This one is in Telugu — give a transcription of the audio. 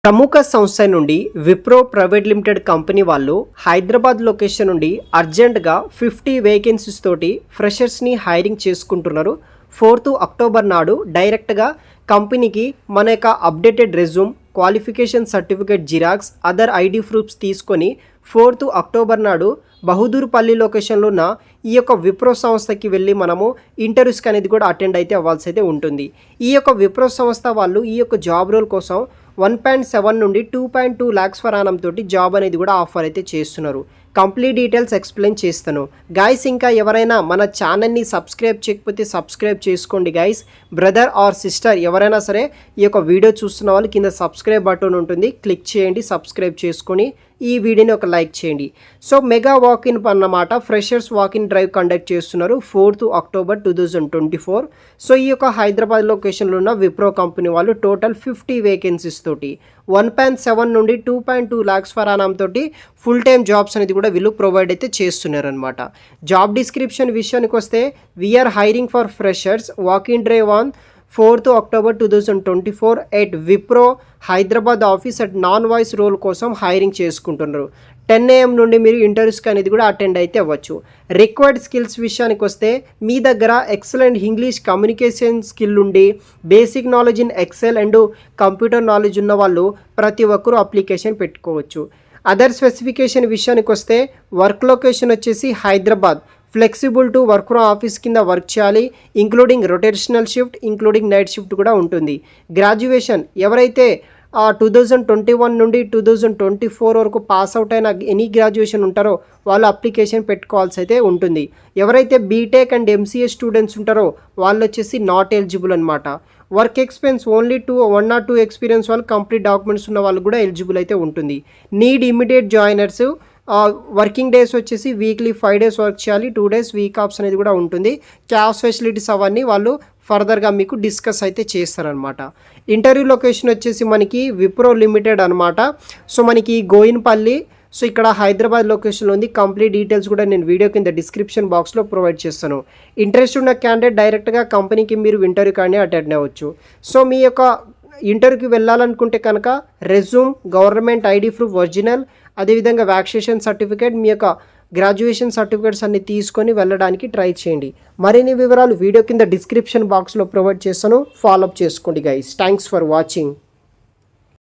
ప్రముఖ సంస్థ నుండి విప్రో ప్రైవేట్ లిమిటెడ్ కంపెనీ వాళ్ళు హైదరాబాద్ లొకేషన్ నుండి అర్జెంటుగా 50 వేకెన్సీస్ తోటి ఫ్రెషర్స్ని హైరింగ్ చేసుకుంటున్నారు. 4th అక్టోబర్ నాడు డైరెక్ట్గా కంపెనీకి మన యొక్క updated resume, qualification certificate xerox, other ID proofs తీసుకొని 4th అక్టోబర్ నాడు బహదూర్పల్లి లొకేషన్లో ఉన్న ఈ యొక్క విప్రో సంస్థకి వెళ్ళి మనము ఇంటర్వ్యూస్కి అనేది కూడా అటెండ్ అయితే అవ్వాల్సి అయితే ఉంటుంది. ఈ యొక్క విప్రో సంస్థ వాళ్ళు ఈ యొక్క జాబ్ రోల్ కోసం 1.7 నుండి 2.2 lakhs ఫర్ ఆనం తోటి జాబ్ అనేది కూడా ఆఫర్ అయితే చేస్తున్నారు. కంప్లీట్ డీటెయిల్స్ ఎక్స్ప్లెయిన్ చేస్తాను గైస్. ఇంకా ఎవరైనా మన ఛానల్ని సబ్స్క్రైబ్ చేయకపోతే సబ్స్క్రైబ్ చేసుకోండి గైస్. బ్రదర్ ఆర్ సిస్టర్ ఎవరైనా సరే ఈ యొక్క వీడియో చూస్తున్న వాళ్ళు కింద సబ్స్క్రైబ్ బటన్ ఉంటుంది, క్లిక్ చేయండి, సబ్స్క్రైబ్ చేసుకొని ఈ వీడియోని ఒక లైక్ చేయండి. సో మెగా వాకిన్ అన్నమాట, ఫ్రెషర్స్ వాకిన్ డ్రైవ్ కండక్ట్ చేస్తున్నారు 4th అక్టోబర్ 2024. సో ఈ యొక్క హైదరాబాద్ లొకేషన్లో ఉన్న విప్రో కంపెనీ వాళ్ళు టోటల్ 50 వేకెన్సీస్ తోటి 1.7 నుండి 2.2 lakhs ఫర్ ఆనం తోటి ఫుల్ టైమ్ జాబ్స్ అనేది కూడా వీళ్ళు ప్రొవైడ్ అయితే చేస్తున్నారనమాట. జాబ్ డిస్క్రిప్షన్ విషయానికి వస్తే we're hiring for freshers walk in drive on 4th October 2024 at Wipro Hyderabad office at non voice role కోసం హైరింగ్ చేసుకుంటున్నారు. 10 AM నుండి మీరు ఇంటర్వ్యూస్కి అనేది కూడా అటెండ్ అయితే అవ్వచ్చు. రిక్వైర్డ్ స్కిల్స్ విషయానికి వస్తే మీ దగ్గర ఎక్సలెంట్ ఇంగ్లీష్ కమ్యూనికేషన్ స్కిల్ ఉండి basic knowledge in Excel and computer knowledge ఉన్న వాళ్ళు ప్రతి ఒక్కరూ అప్లికేషన్ పెట్టుకోవచ్చు. అదర్ స్పెసిఫికేషన్ విషయానికి వస్తే వర్క్ లొకేషన్ వచ్చేసి Hyderabad, flexible to work from office కింద వర్క్ చేయాలి, including rotational shift, including night shift కూడా ఉంటుంది. గ్రాడ్యుయేషన్ ఎవరైతే 2021 నుండి 2024 వరకు పాస్ అవుట్ అయిన ఎనీ గ్రాడ్యుయేషన్ ఉంటారో వాళ్ళు అప్లికేషన్ పెట్టుకోవాల్సి అయితే ఉంటుంది. ఎవరైతే బీటెక్ అండ్ ఎంసీఏ స్టూడెంట్స్ ఉంటారో వాళ్ళు వచ్చేసి నాట్ ఎలిజిబుల్ అనమాట. Work experience only 1 or 2 experience వాళ్ళు, కంప్లీట్ డాక్యుమెంట్స్ ఉన్న వాళ్ళు కూడా ఎలిజిబుల్ అయితే ఉంటుంది. Need immediate joiners. Working days వచ్చేసి వీక్లీ 5 days వర్క్ చేయాలి, 2 days వీక్ ఆఫ్స్ అనేది కూడా ఉంటుంది. క్యాష్ ఫెసిలిటీస్ అవన్నీ వాళ్ళు ఫర్దర్గా మీకు డిస్కస్ అయితే చేస్తారనమాట. ఇంటర్వ్యూ లొకేషన్ వచ్చేసి మనకి విప్రో లిమిటెడ్ అనమాట. సో మనకి గోయిన్పల్లి, సో ఇక్కడ హైదరాబాద్ లొకేషన్లో ఉంది. కంప్లీట్ డీటెయిల్స్ కూడా నేను వీడియో కింద డిస్క్రిప్షన్ బాక్స్లో ప్రొవైడ్ చేస్తాను. ఇంట్రెస్ట్ ఉన్న క్యాండిడేట్ డైరెక్ట్గా కంపెనీకి మీరు ఇంటర్వ్యూ కానీ అటెండ్ అవ్వచ్చు. సో మీ యొక్క ఇంటర్వ్యూకి వెళ్ళాలనుకుంటే కనుక resume, government ID proof original, అదేవిధంగా వ్యాక్సినేషన్ సర్టిఫికేట్, మీ యొక్క గ్రాడ్యుయేషన్ సర్టిఫికేట్స్ అన్ని తీసుకొని వెళ్ళడానికి ట్రై చేయండి. మరిన్ని వివరాలు వీడియో కింద డిస్క్రిప్షన్ బాక్స్లో ప్రొవైడ్ చేస్తాను, ఫాలోఅప్ చేసుకోండి గైస్. Thanks for watching.